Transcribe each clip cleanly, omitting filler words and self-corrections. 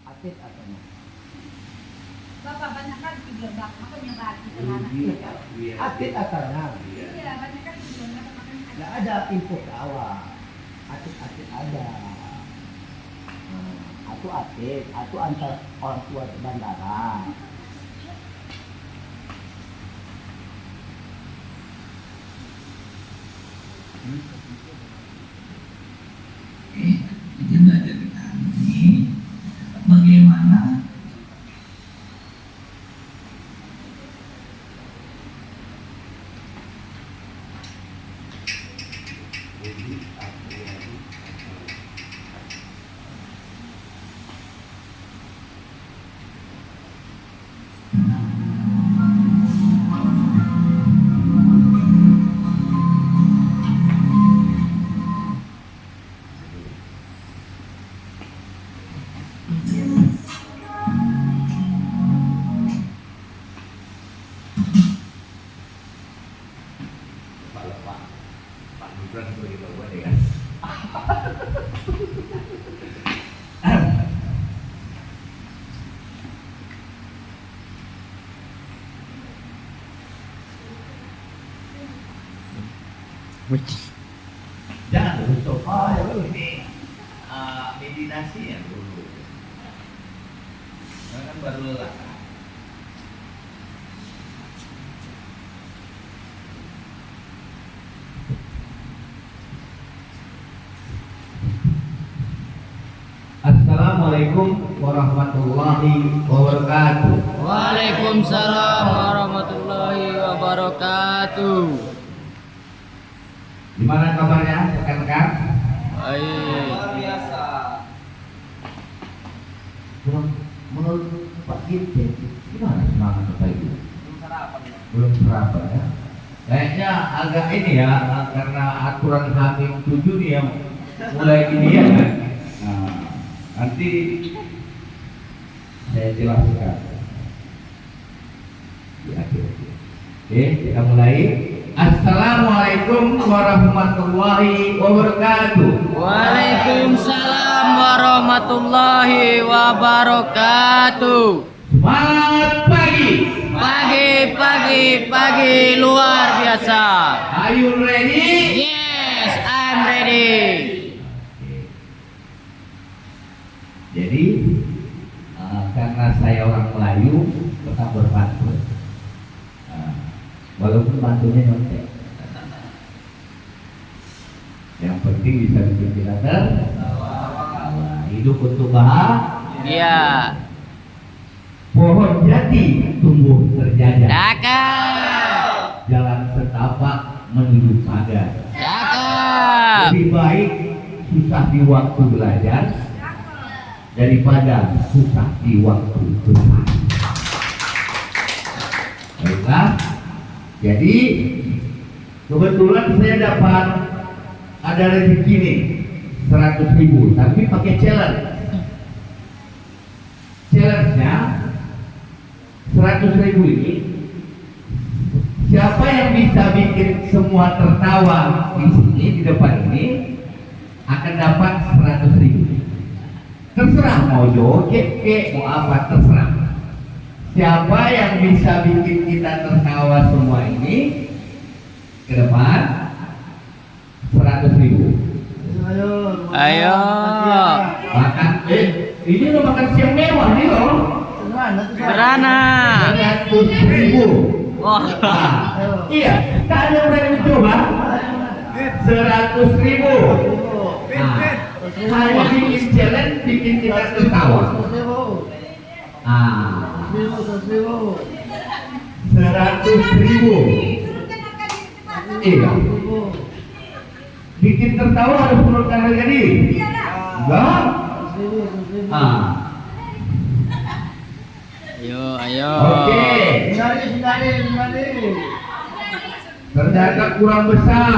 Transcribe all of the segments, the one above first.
Atit atau no? Bapak banyak kan video bak, makanya bagi anak. Atit atau no? Iya, banyak kan video bak makanya. Nggak ada info ke awal. Atit ada. Atu atit, atu antar orang tua ke bandara. Agenda dari kami bagaimana Pak Gibran sebagai bawa ya. Jangan dulu sofa ini meditasi ya dulu. Kan baru lelah. Assalamualaikum warahmatullahi wabarakatuh. Waalaikumsalam warahmatullahi wabarakatuh. Gimana kabarnya rekan-rekan? Baik. Menurut Pak Dirjen, gimana semangat Bapak Ibu? Belum sarapan ya? Kayaknya agak ini ya, karena aturan H-7 nih yang mulai ini ya kan? Nah, nanti saya jelaskan di akhir. Oke, kita mulai. Assalamualaikum warahmatullahi wabarakatuh. Waalaikumsalam warahmatullahi wabarakatuh. Semangat pagi. Pagi luar biasa. Are you ready? Yes, I'm ready. Jadi karena saya orang Melayu tetap berpantun. Walaupun pantunnya nyontek. Yang penting bisa bikin kita hidup untuk bahagia. Iya. Pohon jati tumbuh terjajar. Cakep. Jalan setapak menuju pagar. Cakep. Lebih baik susah di waktu belajar daripada susah di waktu bermain. Baiklah. Jadi kebetulan saya dapat ada rezeki nih 100.000, tapi pakai challenge. Challenge-nya 100.000 ini, siapa yang bisa bikin semua tertawa di sini di depan ini akan dapat 100.000. Terserah mau joget mau apa terserah. Siapa yang bisa bikin kita tertawa semua ini ke depan 100.000. Ayo. Makan ini lo makan siang mewah nih lo. Berana. 100.000. Wah. Iya, tak ada yang berani mencoba. 100.000. Hanya bikin challenge bikin kita tertawa. 100.000. Iya. Bikin tertawa harus menurunkan harga diri. Enggak. Ayo. Oke. Ternyata kurang besar.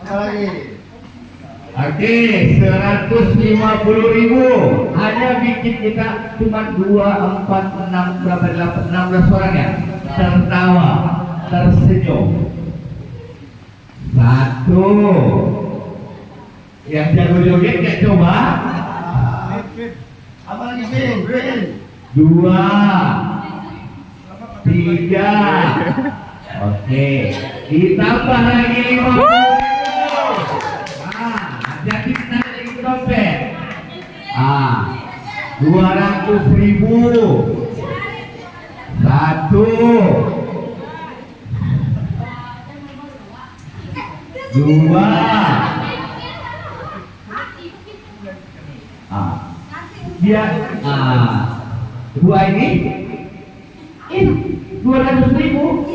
Apa lagi? Oke, 150.000 hanya bikin kita cuma 2, 4, 6, berapa 8, 16 orang ya tertawa, tersenyum. Satu. Yang jago joget gak coba? Apa lagi Vin? Dua. Tiga. Oke. Ditambah lagi 50. Jadi naik ke dompet. 200.000. Satu. Dua. Dia dua ini 200.000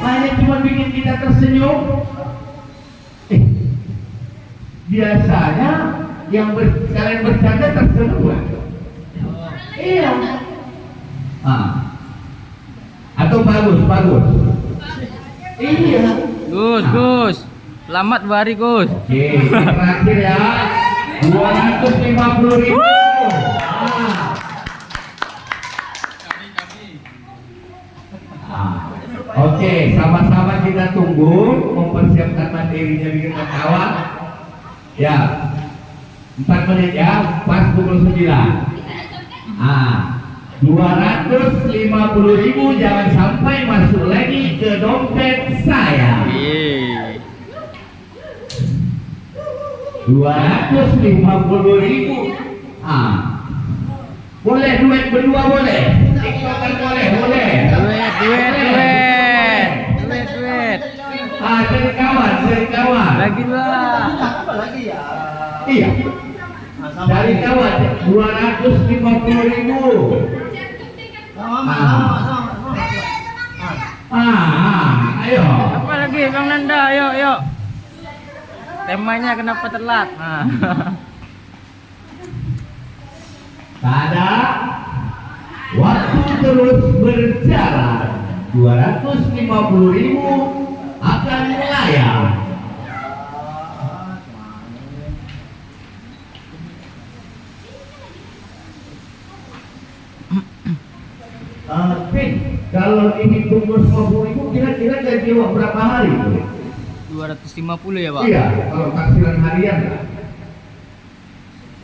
hanya cuma bikin kita tersenyum. Biasanya yang kalian bercanda tersenyum. Iya. Atau bagus. Iya. Gus. Selamat 2 hari, Gus. Oke, terakhir ya. 250.000. Oke, sama-sama kita tunggu mempersiapkan materinya bikin ketawa. Ya, 4 menit ya, pas pukul 9. 250.000 jangan sampai masuk lagi ke dompet saya. 250.000. Boleh duit berdua boleh. TikTokan boleh. Duit. Cari kawan. Lagi 2. Apa lagi ya? Iya. Cari kawan 250.000. Ayo. Apa lagi Bang Nanda? Yuk. Temanya kenapa telat? Tada. Waktu terus berjalan. 250.000 akan melayang. Pin, kalau ini tunggu 50.000 kira-kira gaji berapa hari? 250 ya, Pak? Iya, kalau taksiran harian.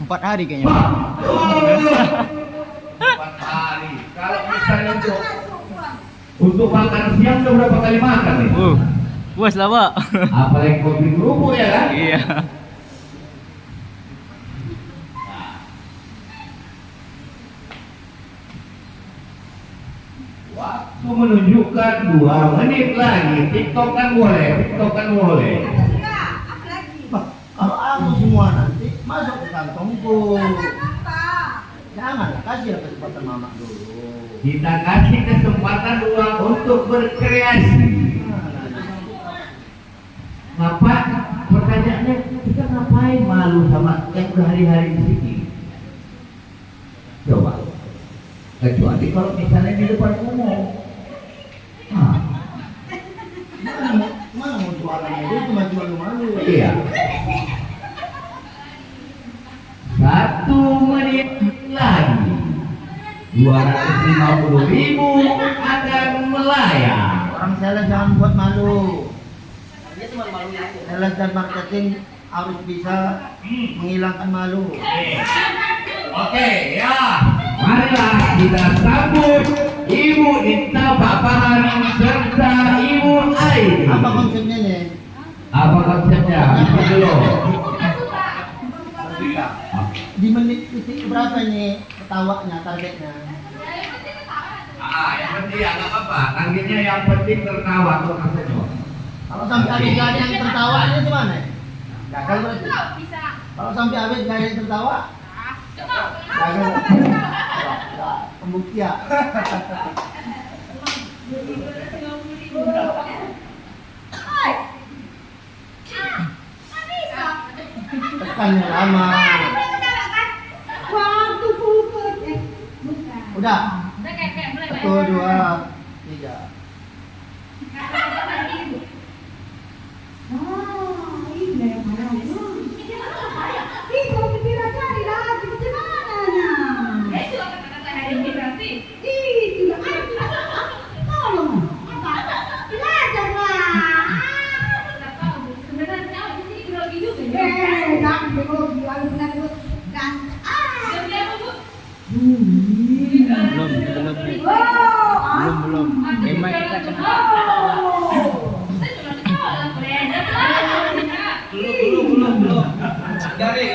4 hari kayaknya. 4 hari. Kalau misalnya untuk makan siang udah berapa kali makan nih? Puas lah, Pak. Apalagi kopi kerupuk ya kan? Iya. Waktu menunjukkan 2 menit lagi. TikTokan boleh. Apa lagi? Kalau aku semua nanti masuk ke kantongku. Apa? Jangan kasih kesempatan mama dulu. Kita kasih kesempatan ruang untuk berkreasi. Ngapa? Pertanyaannya, kita ngapain malu sama yang berhari-hari di sini? Coba. Kecuali kalau misalnya di depan umum. Mana mau jualan itu cuma jual malu. Iya. 1 menit lagi. 250.000 akan melayang. Orang sales jangan buat malu. Sales dan marketing harus bisa menghilangkan malu. Oke, ya. Marilah kita sambut Ibu Dita Papahan serta Ibu Aini. Apa konsepnya nih? Apa konsepnya? Bisa dulu. Di menit titik berapa nih ketawanya targetnya? Yang penting ya nggak apa-apa. Targetnya yang penting tertawa tuh maksudnya. Kalau sampai habis gak ada yang tertawa ini gimana? Gagal berarti. Bisa. Kalau sampai habis gak ada yang tertawa, gagal. Pembuktian. Tekannya lama. Waktu puput. Udah. Udah kayak mulai. 1, 2, 3. jangan dulu, lalu benar dulu. Dan Belum nih. Belum. Emang kita kena. Belum. Dari.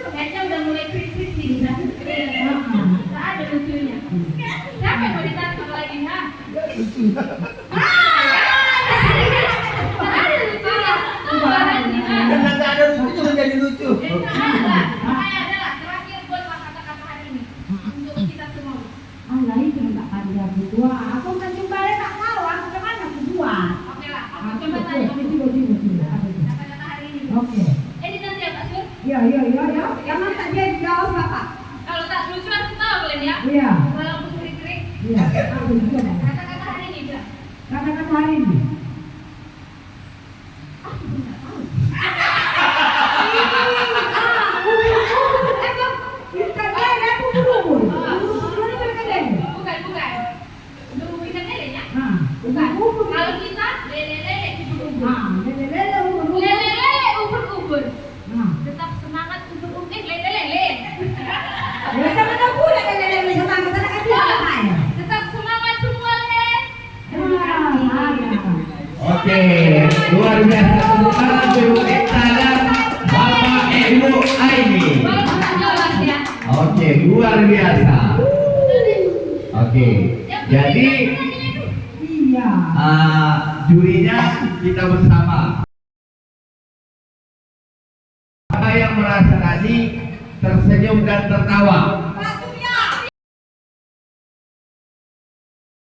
Kayaknya udah mulai kritis nih, nggak ada lucunya. Siapa yang mau ditangkap lagi, ha? Nggak ada lucunya. Karena nggak ada lucu menjadi lucu. Makanya adalah terakhir buatlah kata-kata hari ini untuk kita semua. Allah itu nggak ada berdua. Aku kan coba tak tahu. Aku kemana aku buat. Oke lah. Aku coba tanya. Kata-kata hari ini. Oke. Ini nanti ya Pak Sur. Iya. Jangan tak jadi jauh Bapak. Kalau tak lucu aku tahu kalian ya. Iya. Kalau aku krik-krik. Iya. Aku juga Bapak. Kata-kata hari ini bilang. Kata-kata hari ini. Bukan. Untuk ikan lele ya? Bukan. Kalau kita lele-lele ubur-ubur. Lele-lele ubur-ubur. Tetap semangat ubur-ubur. Lele-lele. Tetap semangat semua le. Oke, luar biasa tepuk tangan untuk kita dan Bapak Ibu Aini. Ya. Oke, luar biasa. Oke, jadi Iya. jurinya kita bersama. Siapa yang merasa tadi tersenyum dan tertawa?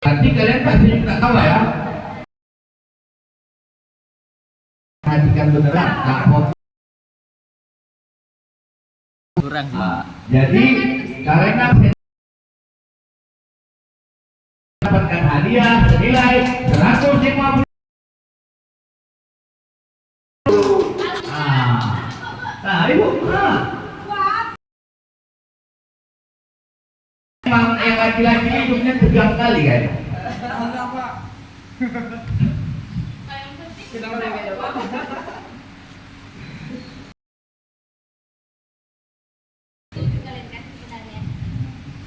Nanti kalian tak senyum tak tawa ya. Perhatikan beneran, tak mau. Kurang. Jadi karena saya mendapatkan hadiah senilai 150. Nah, ibu, emang yang laki-laki hidupnya tegang kali kan?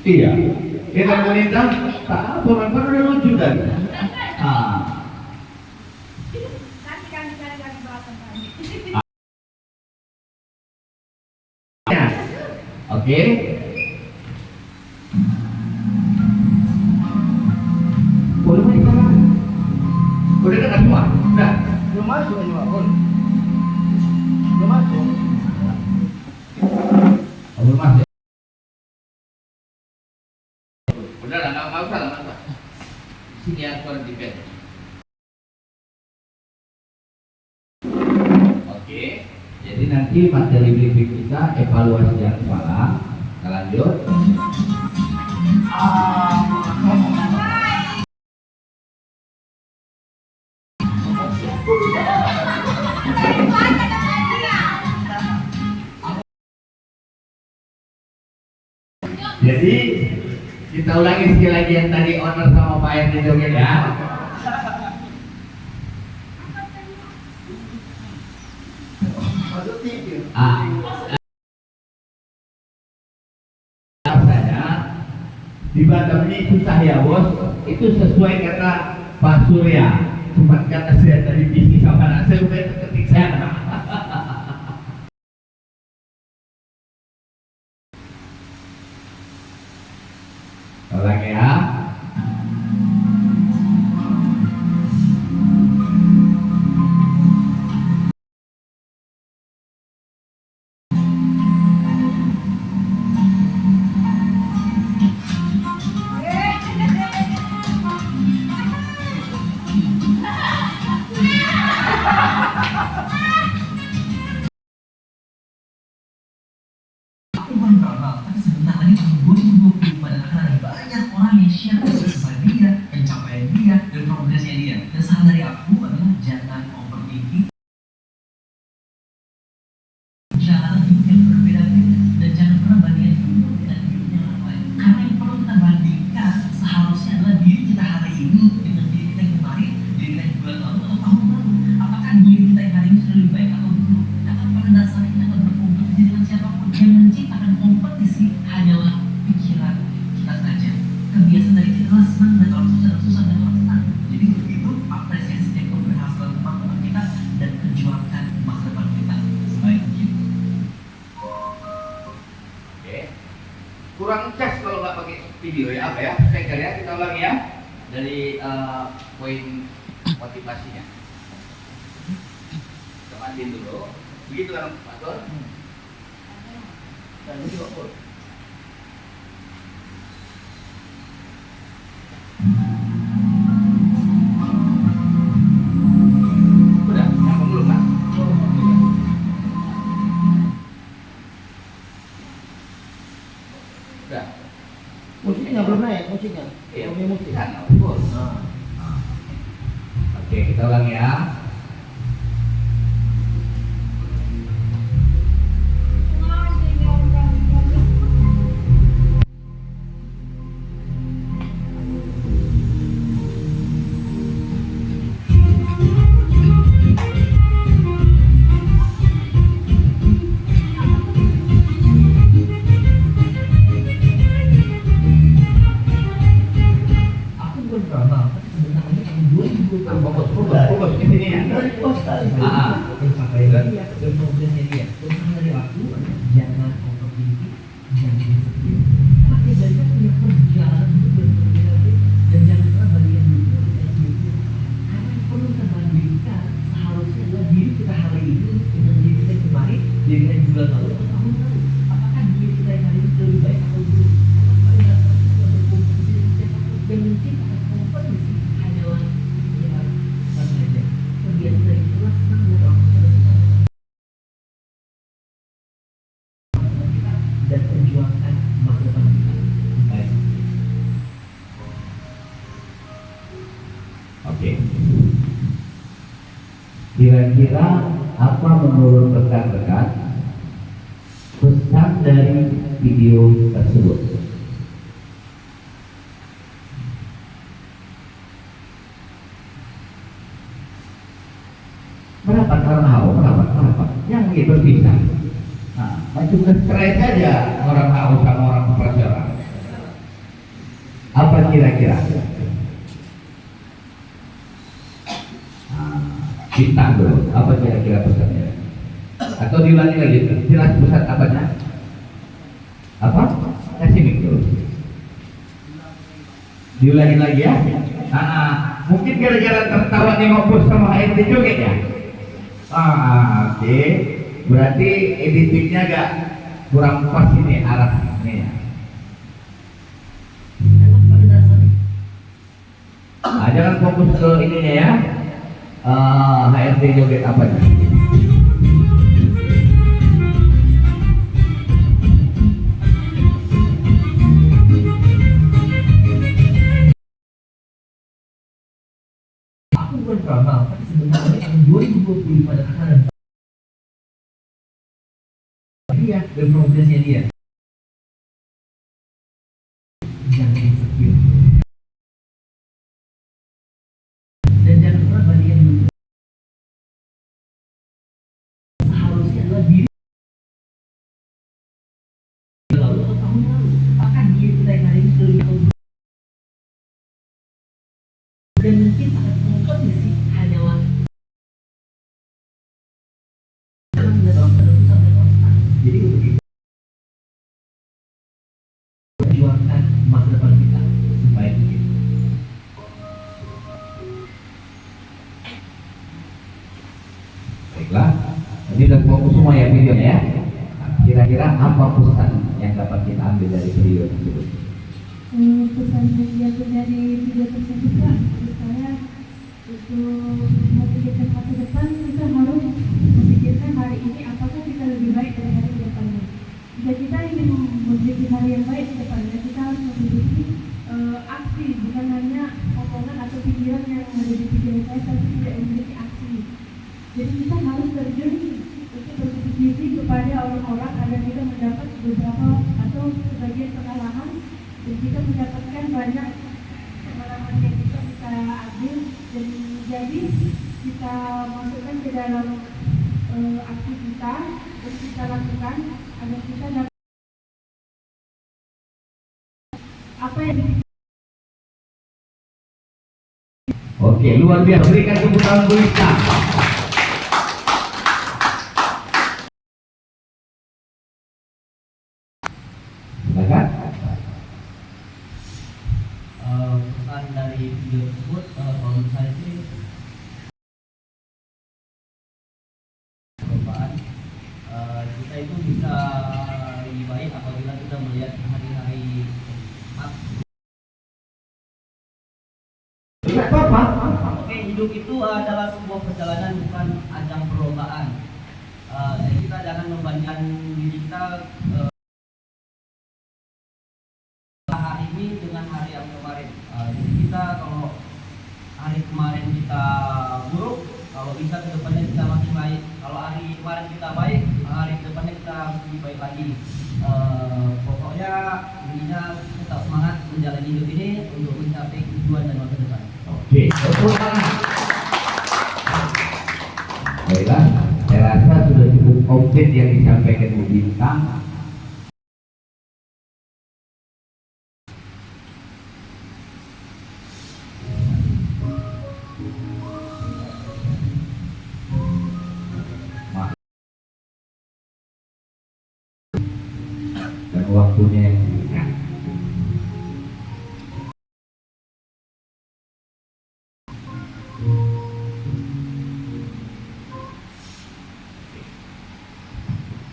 Iya, kita wanita tak apa, memang udah lucu kan? Nanti kami cari bahasan lagi. Ya. Oke. Boleh main sama? Udah dekat semua? Udah. Belum masuk ini Pak Kun. Belum masuk. Oh, belum masuk. Udah lah, nggak usah. Sini yang suara di bed. Oke. Jadi nanti materi briefing kita evaluasi yang semalam. Kita lanjut. Jadi kita ulangi sekali lagi yang tadi owner sama Pak Ernest joget ya. Masuk TV. Rasanya di Batam ini susah ya bos. Itu sesuai kata Pak Surya. Cuma kata saya tadi bisnis sama anak saya udah ketik saya. Ulangi ya. baru normal, tapi sebentar lagi tahun 2020 pada akan ada banyak orang yang share kesuksesan dia, pencapaian dia, dan progresnya dia. Dan saran dari aku adalah jangan overthinking. Jalan hidup yang berbeda-beda dan jangan pernah bandingkan hidup dengan hidupnya orang lain. Karena yang perlu kita bandingkan seharusnya adalah diri kita hari ini dengan diri kita yang kemarin, diri kita yang bulan lalu atau tahun lalu. Apakah diri kita yang hari ini sudah lebih baik atau belum? Karena pada dasarnya kita akan berkompetisi dengan siapapun. Yang menciptakan kompetisi hanyalah pikiran kita saja. Kebiasaan dari kita adalah senang dan orang susah dan susah dan orang senang. Jadi untuk itu apresiasi setiap keberhasilan teman-teman kita dan perjuangkan masa depan kita sebaik mungkin. Oke. Kurang cas kalau nggak pakai video ya, apa ya? Saya ya, kita ulangi ya dari poin motivasinya. Kita matiin dulu. Begitu kan Pak Tor? Dan juga Pur. Udah, nyambung belum kan? Udah. Musiknya belum naik, musiknya. Iya, Belum musik. kan, betul. Oke, kita ulangi ya. Aku bukan drama, tapi sebentar lagi tahun 2020 Fokus ke sini ya. pencapaian dia dan progresnya dia. Dan saran dari aku adalah jangan overthinking, jangan insecure. Karena tiap dari kita punya perjalanan hidup yang berbeda-beda dan jangan pernah bandingkan hidup dengan hidupnya. Karena yang perlu kita bandingkan seharusnya adalah diri kita hari ini dengan diri kita yang kemarin, diri kita yang bulan lalu atau tahun lalu. Apakah diri kita yang hari ini sudah lebih baik atau belum? Karena pada dasarnya kita berkompetisi dengan siapapun yang menciptakan kompetisi hanyalah pikiran kita saja. Kebiasaan dari itulah senang dan orang susah dan susah dan perjuangkan masa depan kita baik. Oke. Kira-kira apa menurut rekan-rekan pesan dari video tersebut? Berapa karena berapa? Yang itu bisa. Nah, macam cerai saja orang tahu sama orang profesional. Apa kira-kira? Bintang dulu, apa kira-kira pesannya? Atau diulangi lagi, jelas pesan apanya? Apa? Kasih mic dulu. Diulangi lagi ya. Mungkin gara-gara tertawa nengok sama HRD juga ya. Oke. Berarti editingnya agak kurang pas ini arahnya ya. Emang pada dasarnya Jangan fokus ke ininya ya. HRD joget apanya? aku bukan drama, tapi sebentar lagi tahun 2020 pada akan ada dia dan progresnya dia. Jangan insecure. Dan jangan pernah bandingkan hidup. Seharusnya adalah diri lalu atau tahun lalu. Apakah diri kita yang hari ini sudah lebih tahu dan menciptakan kompetisi hanyalah senang dan orang susah dan orang senang. Jadi untuk itu perjuangkan masa depan kita sebaik mungkin. Baiklah, ini udah fokus semua ya videonya ya. Kira-kira apa pesan yang dapat kita ambil dari video tersebut? Pesan yang diambil dari video tersebut Pak, menurut saya untuk memikirkan masa depan kita harus memikirkan hari ini apakah kita lebih baik dari hari ke depannya. Jika kita ingin ingin memiliki hari yang baik ke depannya, kita harus memiliki aksi, bukan hanya omongan atau pikiran yang ada di pikiran saya, tapi tidak memiliki aksi. Jadi kita harus terjun untuk berkompetisi kepada orang-orang agar kita mendapat beberapa atau sebagian pengalaman dan kita mendapatkan banyak pengalaman yang bisa kita ambil dan jadi kita masukkan ke dalam aksi kita dan kita lakukan agar kita dapat apa yang Oke, luar biasa. Berikan tepuk tangan Bu Ista. Silakan. Pesan dari video tersebut kalau menurut saya sih perubahan kita itu bisa lebih baik apabila kita melihat hari-hari Tidak apa-apa. Oke, hidup itu adalah sebuah perjalanan, bukan ajang perlombaan. Jadi kita jangan membandingkan diri kita hari ini dengan hari yang kemarin. Jadi kita kalau hari kemarin kita buruk, kalau bisa ke depannya kita masih baik. Kalau hari kemarin kita baik, hari depannya kita lebih baik lagi. Pokoknya intinya tetap semangat menjalani hidup ini untuk mencapai tujuan dan masa depan. Oke, tepuk tangan. Baiklah, saya rasa sudah cukup komplit yang disampaikan Bu Bintang. Dan waktunya yang singkat.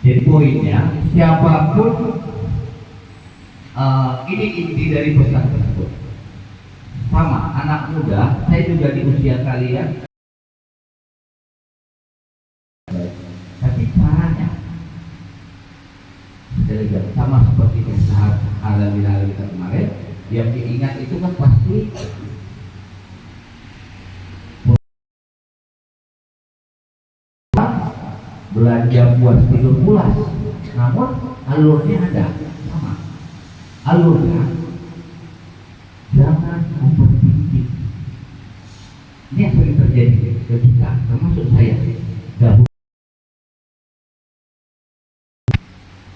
Jadi poinnya, siapapun ini inti dari pesan tersebut. Sama anak muda, saya juga di usia kalian. Tapi caranya sama seperti saat alami kita kemarin, yang diingat itu kan pasti belanja buat tidur pulas, namun alurnya ada sama. Alurnya jangan overthinking. Ini yang sering terjadi ke kita, termasuk saya. Gabung.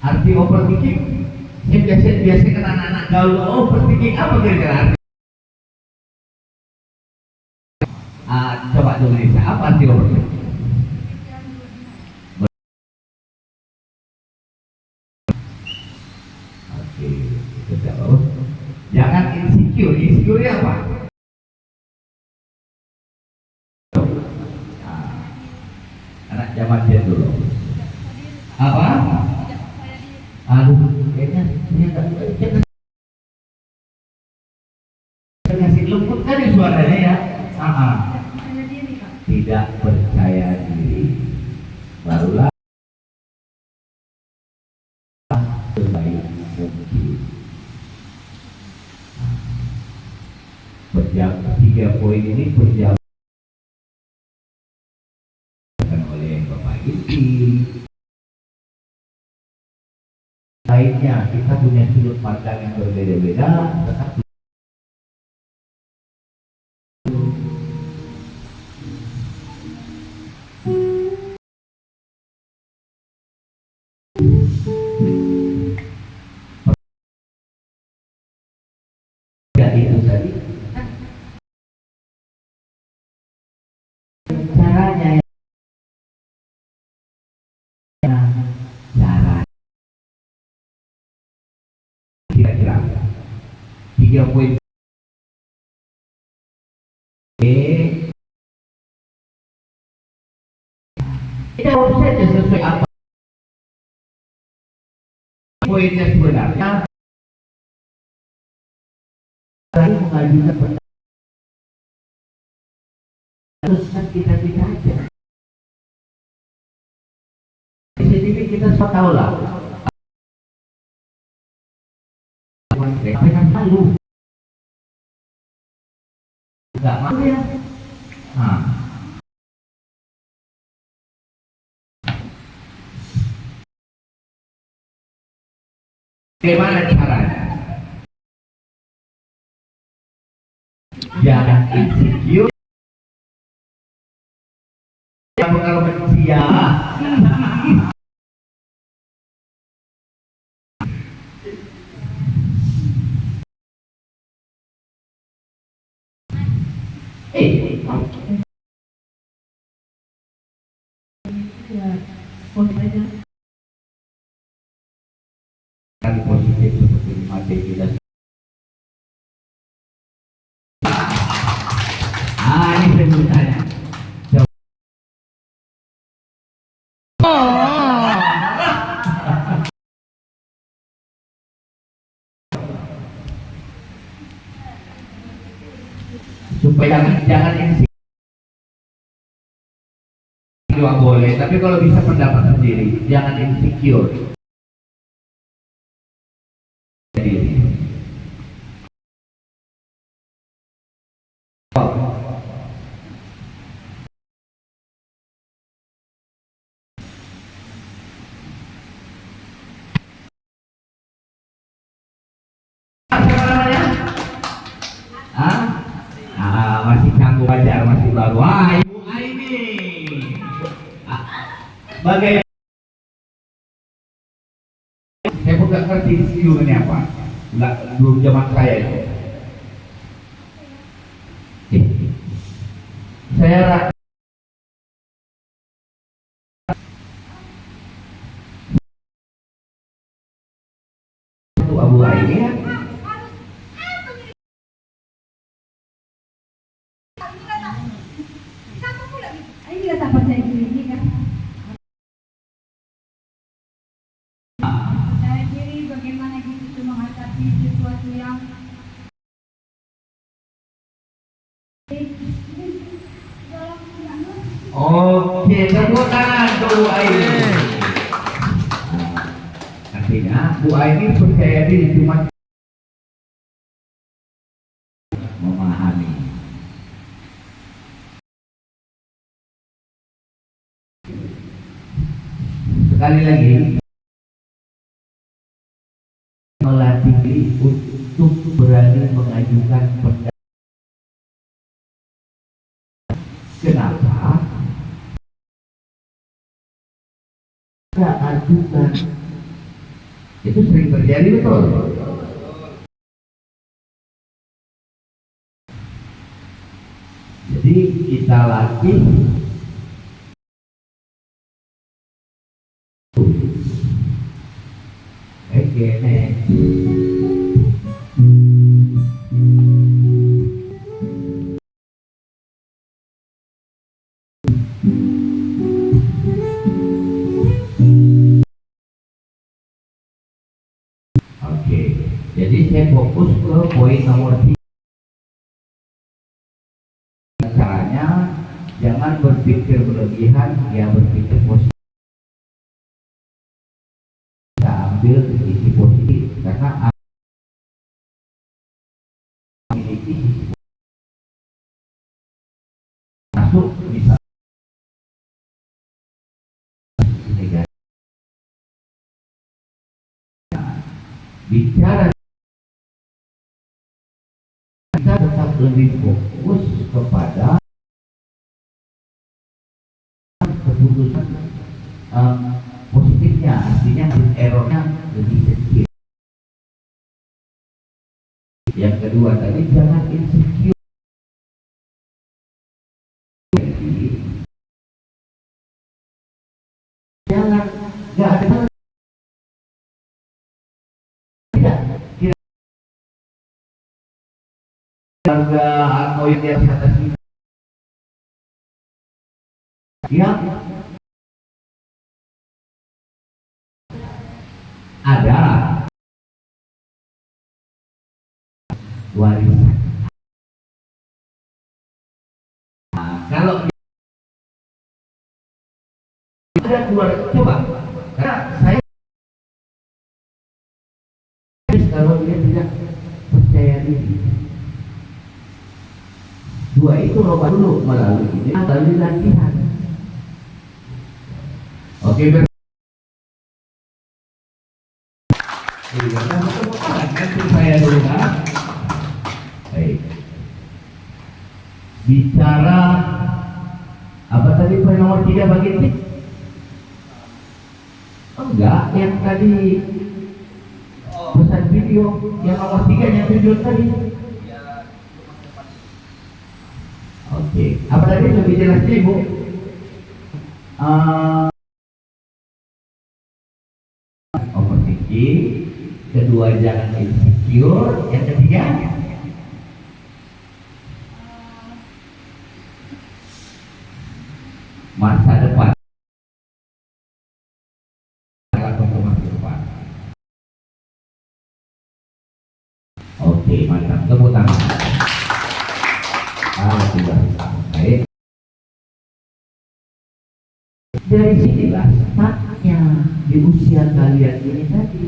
Arti overthinking, saya biasa kena anak-anak gaul. Overthinking apa kira-kira arti? Coba dulu Lisa, apa arti overthinking? Jangan insecure. Insecure apa? Anak zaman dia dulu. Apa? Aduh, kayaknya dia nggak ngasih lembut kan suaranya ya. Tidak percaya diri. Barulah sebaik mungkin. Tiga poin ini berjalan oleh Bapak Isi. Lainnya kita punya sudut pandang yang berbeda-beda, tetapi itu tadi caranya cara kira-kira 3 poin. Kita urus saja sesuai apa poinnya sebenarnya. Lalu mengajukan pertanyaan teruskan kita aja. Di sini kita semua tahu lah tapi kan malu, nggak malu ya. Nah, bagaimana caranya? Jangan insecure. Yang kalau manusia Ya, post aja. kali positif seperti mati kita. Ini saya mau tanya. Supaya jangan insecure juga boleh, tapi kalau bisa pendapat sendiri, jangan insecure. Jadi, siapa namanya? Masih canggung aja, masih baru. Wah, Ibu Aini. Bagaimana? Saya pun nggak ngerti istilah ini apa. Nggak, belum zaman saya itu. Saya itu Abu Aini ya. Ini nggak tak percaya diri kan? Percaya diri bagaimana gitu menghadapi sesuatu yang Oke, tepuk tangan untuk Bu Aini. Artinya Bu Aini percaya diri cuma memahami. Sekali lagi, melatih diri untuk berani mengajukan pendapat. Kenapa? Kita ajukan. Itu sering terjadi, betul. Jadi kita latih next. Oke, jadi saya fokus ke poin nomor 3. Caranya jangan berpikir berlebihan, ya berpikir positif. Kita ambil sisi positif karena memiliki sisi masuk bisa negatif. Bicara kita tetap lebih fokus kepada keputusan positifnya, artinya errornya lebih kecil. Yang kedua tadi jangan insecure. Jangan nggak ada tidak harga atau yang di atas kita yang ada warisan. Nah, kalau ada keluar, coba karena saya kalau dia tidak percaya diri. Dua itu loba dulu melalui ini, melalui latihan. Oke, saya dulu kan. Baik. Bicara apa tadi poin nomor 3 bagi tip? Enggak, yang tadi pesan video yang nomor 3 yang video tadi. Oke, apa tadi lebih jelas Ibu? Overthinking, kedua jangan insecure, yang ketiga masa depan. Oke, mantap. Tepuk tangan. Sudah. Baik. Dari sinilah startnya di usia kalian ini tadi.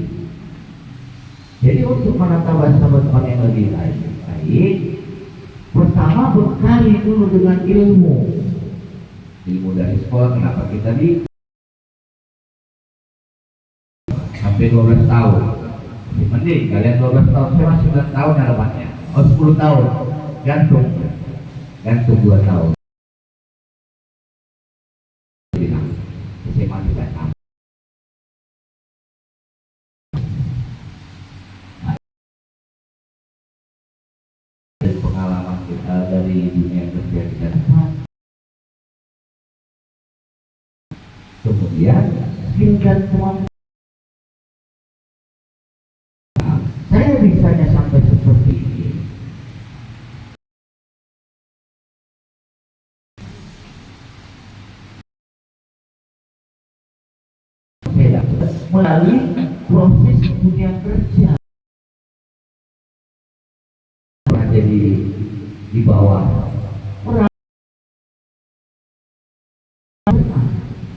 Jadi untuk menata bahasa depan yang lebih baik, pertama bekali dulu dengan ilmu dari sekolah. Kenapa kita di sampai 12 tahun? Mending kalian 12 tahun, saya masih 9 tahun harapannya. 10 tahun, gantung 2 tahun. SMA juga sama. Dari pengalaman kita dari dunia kerja kita, kemudian skill dan kemampuan. Saya bisanya sampai seperti ini. Melalui proses dunia kerja. Jadi di bawah orang,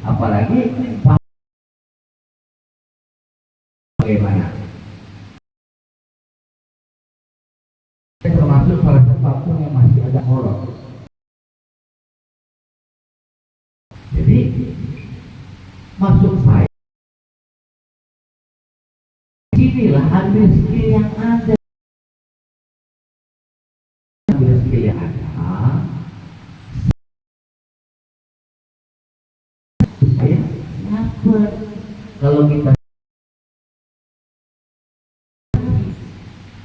apalagi bagaimana? Termasuk salah satu kampung yang masih agak horor. Jadi masuk saya, inilah ambil skill yang ada, ambil skill yang ada, supaya dapat. Kalau kita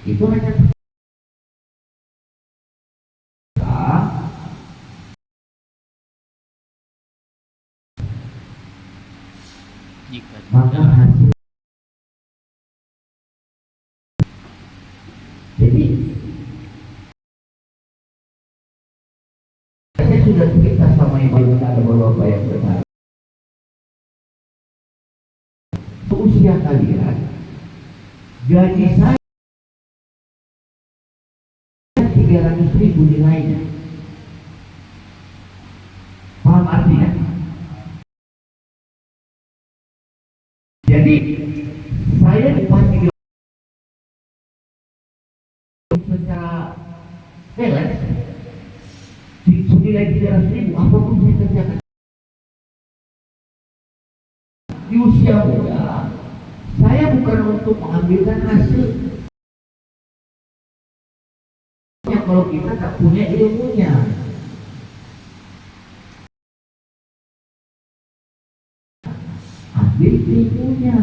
itu hanya maka hasil. Jadi saya sudah cerita sama ibu ada beberapa yang benar. Usia kalian, gaji saya 300.000 nilainya. Paham artinya? Jadi saya dipasti secara balance nilai 300.000 apapun saya kerjakan di usia muda. Saya bukan untuk mengambilkan hasil kalau kita tak punya ilmunya. Ambil ilmunya,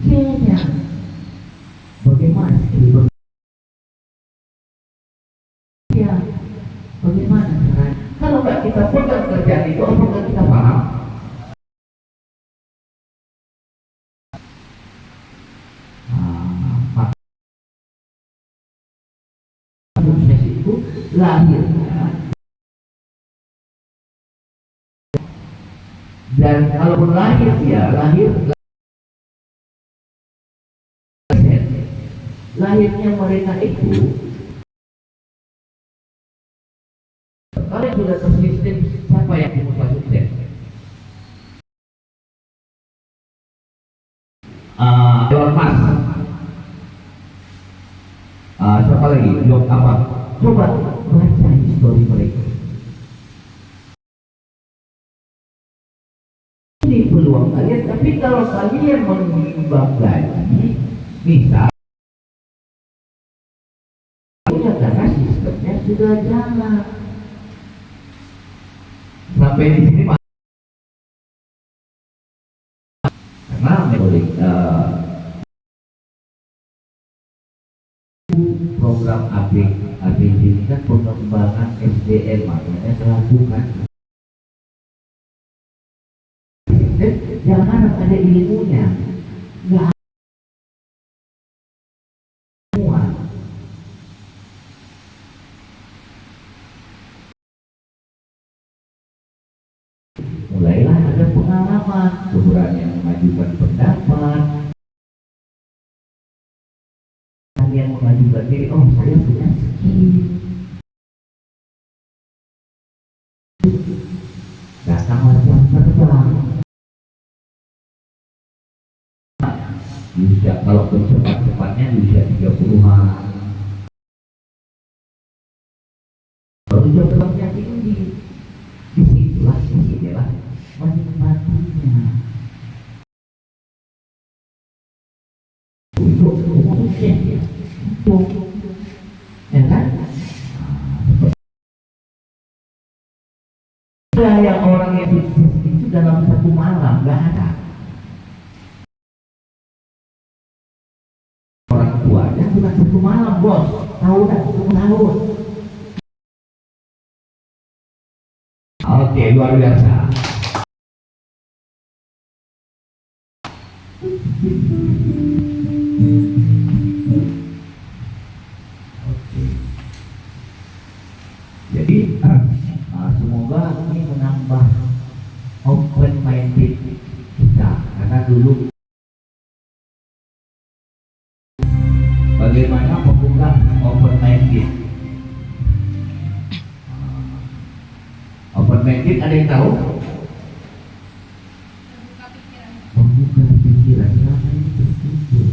skillnya. Bagaimana skill? Ya, bagaimana caranya? Kalau nggak kita pegang kerjaan itu, apakah kita paham? Proses itu lahirnya, dan kalau lahir dia lahirnya mereka itu kalian sudah tersistem. Siapa yang pengusaha sukses? Elon Musk. lagi, blog apa? Coba baca histori mereka. Ini peluang kalian, tapi kalau kalian menimbang lagi, misal karena sistemnya sudah jalan. Sampai di sini karena menurut program APJ ini kan pengembangan SDM, makanya saya lakukan. Jangan ada ilmunya, nggak semua. Mulailah ada pengalaman, keberanian mengajukan pendapat. Kalian mengajukan diri, oh saya punya skill. Datanglah jam terbang. Di usia, kalau cepat-cepatnya di usia 30-an. Baru jam terbangnya tinggi. Disitulah menikmatinya. Untuk umumnya, ya kan? Ada yang orang yang sukses itu dalam satu malam, nggak ada. Orang tuanya bukan satu malam, bos. Tahunan, 10 tahun. Oke, luar biasa. Oke. Jadi semoga ini menambah open minded kita, karena dulu bagaimana membuka open minded. Open minded ada yang tahu? Membuka pikiran, kenapa ini tertutup?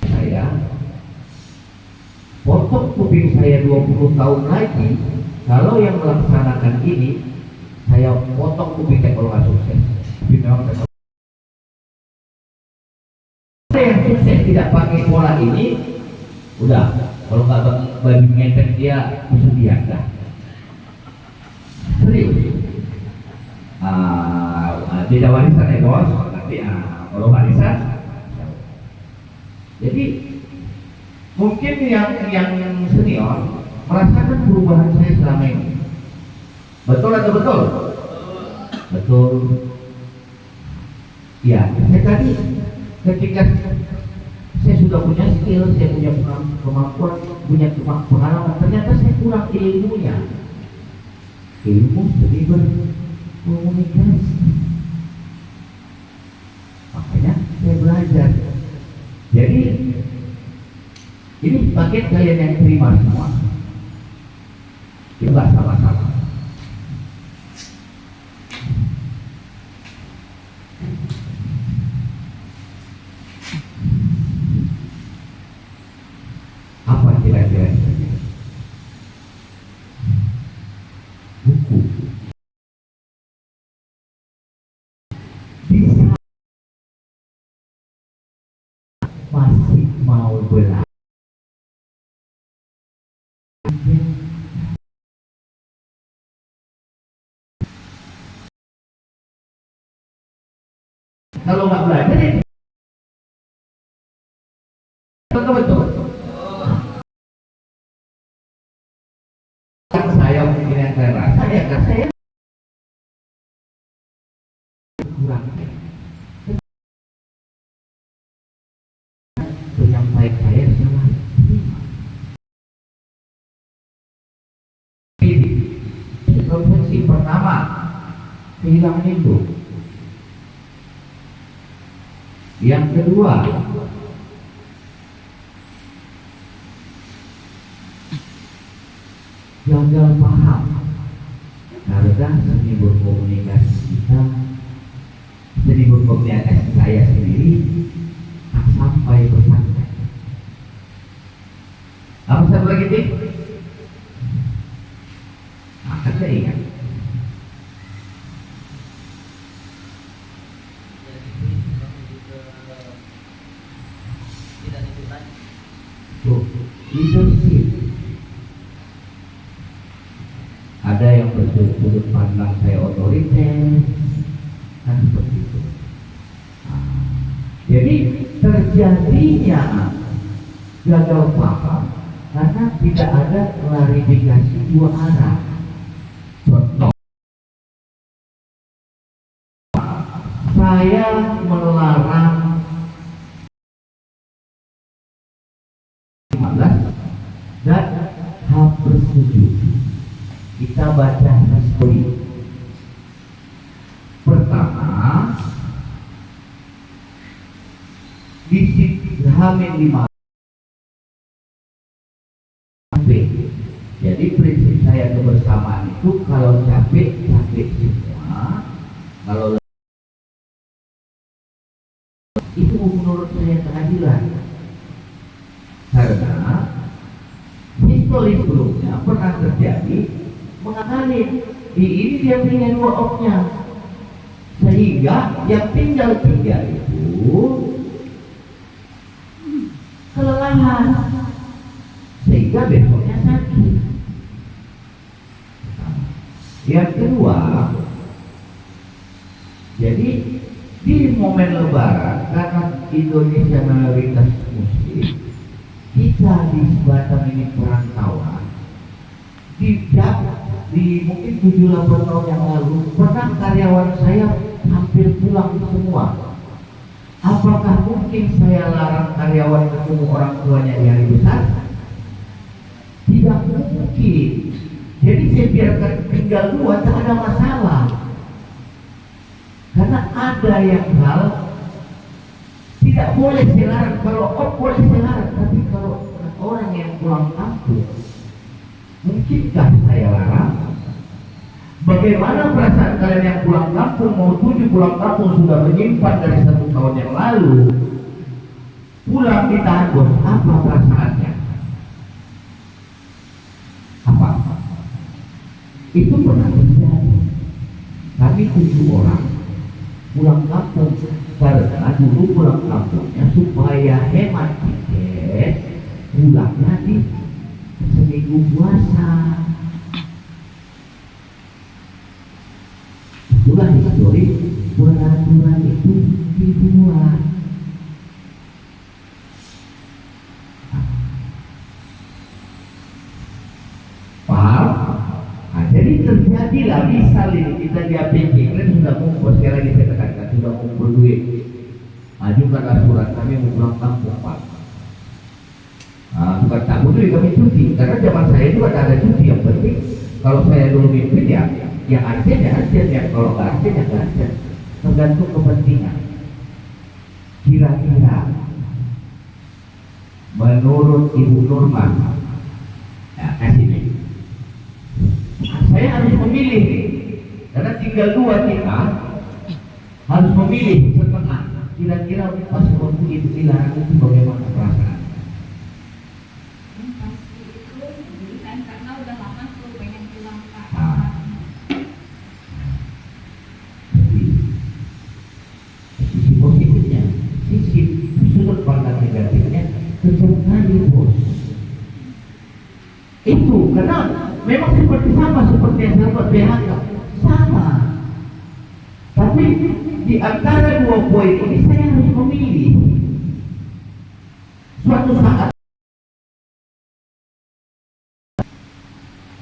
Saya potong kuping saya 20 tahun lagi. Kalau yang melaksanakan ini, saya potong kupingnya kalau nggak sukses. Tapi memang saya yang sukses tidak pakai pola ini, udah. Kalau nggak bagi ngepet dia kesudian dah. Serius. Tidak warisan ya bos, tapi kalau warisan. Jadi mungkin yang senior merasakan perubahan saya selama ini. Betul atau betul? Betul. Ya, saya tadi ketika saya sudah punya skill, saya punya kemampuan, punya pengalaman, ternyata saya kurang ilmunya. Ilmu jadi berkomunikasi. Makanya saya belajar. Jadi ini paket kalian yang terima semua. Juga sama-sama. Apa kira-kira buku bisa masih mau belajar? Kalau nggak belajar ya betul. Saya mungkin yang saya rasa ya kan saya kurang penyampaian saya salah. Profesi pertama kehilangan itu. Yang kedua gagal paham karena seni berkomunikasi kita, seni berkomunikasi saya sendiri tak sampai pesannya. lagi nih. Nah, kan saya ingat. Tuh, leadership. Ada yang bersudut pandang saya otoriter, kan seperti itu. Nah, jadi terjadinya gagal paham karena tidak ada klarifikasi dua arah. Contoh, saya melarang 15 dan hapus 7. Kita baca histori. Pertama, di Hamin 5. Jadi prinsip saya kebersamaan itu kalau capek semua, kalau itu menurut saya keadilan. Karena histori sebelumnya pernah terjadi mengalami ini dia punya 2 opnya, sehingga yang tinggal 3 itu kelelahan sehingga besoknya sakit. Yang kedua, jadi di momen Lebaran karena Indonesia mayoritas Muslim, kita di Batam ini perantauan. Di mungkin 7-8 tahun yang lalu pernah karyawan saya hampir pulang semua. Apakah mungkin saya larang karyawan ketemu orang tuanya di hari besar? Tidak mungkin. Jadi saya biarkan tinggal 2, tak ada masalah. Karena ada yang hal tidak boleh saya larang. Kalau boleh saya larang, tapi kalau orang yang pulang kampung, mungkinkah saya larang? Bagaimana perasaan kalian yang pulang kampung, mau 7 pulang kampung sudah menyimpan dari 1 tahun yang lalu, pulang ditahan bos, apa perasaannya? Apa? Itu pernah terjadi. Kami 7 orang pulang kampung karena dulu pulang kampungnya supaya hemat tiket, pulangnya di seminggu puasa. Itulah histori peraturan itu dibuat. Paham? Nah, jadi terjadilah misalnya kita di APK, kalian sudah ngumpul, sekali lagi saya tekankan, sudah ngumpul duit, ajukan surat kami mau pulang kampung Pak. Bukan takut duit kami cuti, karena zaman saya juga ada cuti. Yang penting kalau saya dulu mimpin ya, yang arjen ya arjen, ya kalau nggak arjen ya nggak arjen, tergantung kepentingan. Kira-kira menurut Ibu Nurman, ya kasih nih, saya harus memilih karena tinggal 2 kita harus memilih setengah. Kira-kira pas waktu itu dilarang itu bagaimana perasaan? Pasti itu kan karena udah lama tuh pengen pulang Pak. Jadi sisi positifnya, sisi sudut pandang negatifnya terjadi bos. Itu karena memang seperti yang sahabat PHK sama. Tapi di antara 2 poin ini saya harus memilih. Suatu saat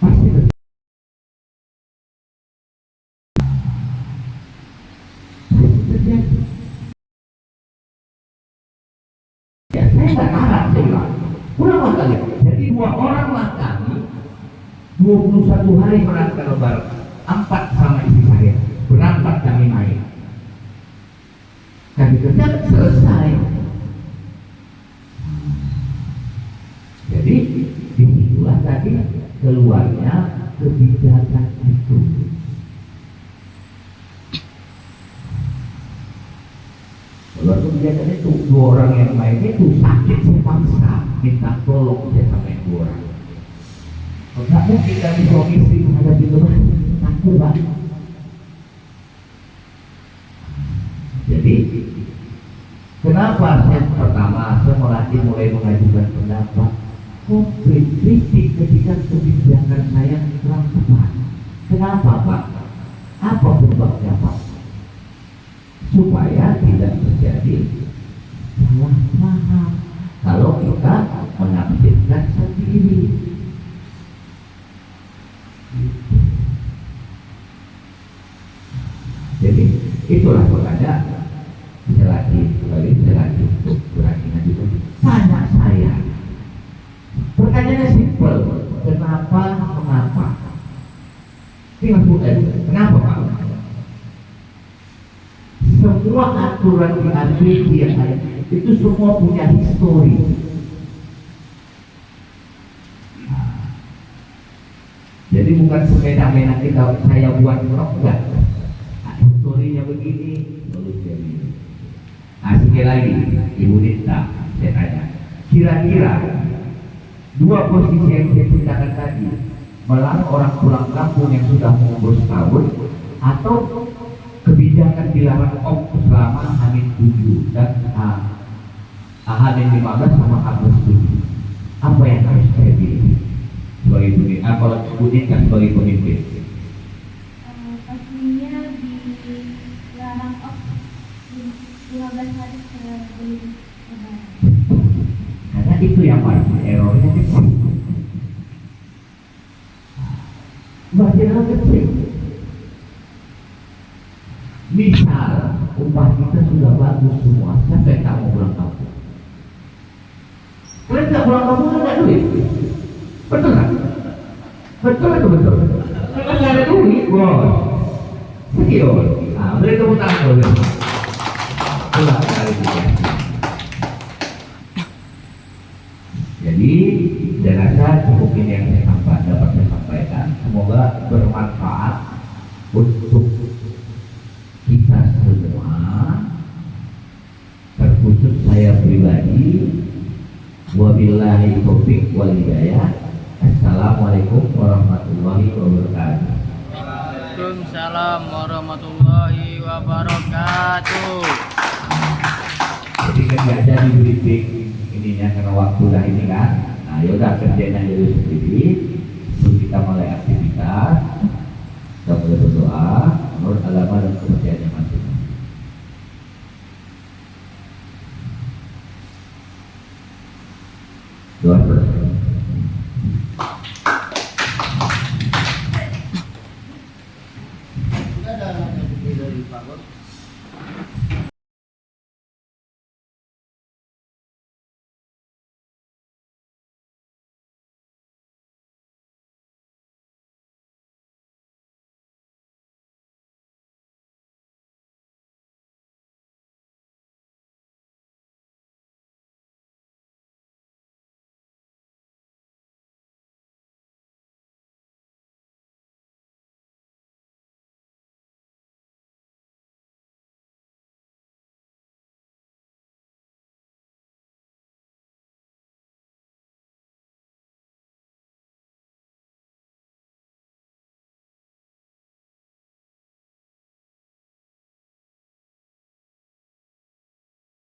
pasti terjadi. Ya saya nggak tahan, saya bilang pulanglah kalian. Jadi 2 oranglah kami 21 hari merayakan Lebaran, 4 sama istri saya, berangkat kami naik. Kami kerja selesai. Jadi disitulah tadi keluarnya kebijakan itu. Keluar kebijakan itu 2 orang yang lain itu sakit, saya paksa minta tolong saya sama yang 2 orang. Nggak mungkin kami suami istri menghadapi Tuhan takut banget. Jadi kenapa saya pertama saya melatih mulai mengajukan pendapat konkret kritik ketika kebijakan saya kurang tepat. Kenapa Pak? Apa penyebabnya Pak? Supaya tidak terjadi salah paham kalau kita menafsirkan sendiri. Jadi itulah makanya selagi untuk berakhirnya juga tanya saya. Pertanyaannya simpel, kenapa? Kenapa Pak? Semua aturan di APD yang ada itu semua punya histori. Jadi bukan semena-mena kita saya buat enggak. Historinya begini, solusinya begini. Sekali lagi, Ibu Nita, saya tanya, kira-kira dua posisi yang saya ceritakan tadi, melarang orang pulang kampung yang sudah umur setahun, atau kebijakan dilarang selama H-7 dan H-15 sama H-7, apa yang harus saya pilih sebagai pemimpin? Kalau Ibu Nita sebagai pemimpin? Pastinya dilarang off 15 hari sebelum lebaran. Karena itu yang paling errornya kecil. Marginal kecil. Misal upah kita sudah bagus semua, siapa yang tak mau pulang kampung? Kalian tak pulang kampung kan ada duit? Betul kan? Betul atau betul? Kan nggak ada duit, bos. Serius. Nah, beri tepuk tangan dulu. Pulang kali ini. Jadi, saya rasa cukup ini yang dapat saya sampaikan. Semoga bermanfaat untuk kita semua, terkhusus saya pribadi. Wabillahi taufiq wal hidayah. Assalamualaikum warahmatullahi wabarakatuh. Waalaikumsalam warahmatullahi wabarakatuh. Jadi kan nggak jadi briefing ininya karena waktu dah ini kan. Nah yaudah kerjain aja dulu sendiri. Sebelum kita mulai aktivitas, kita boleh berdoa menurut agama dan kepercayaannya masing-masing. Doa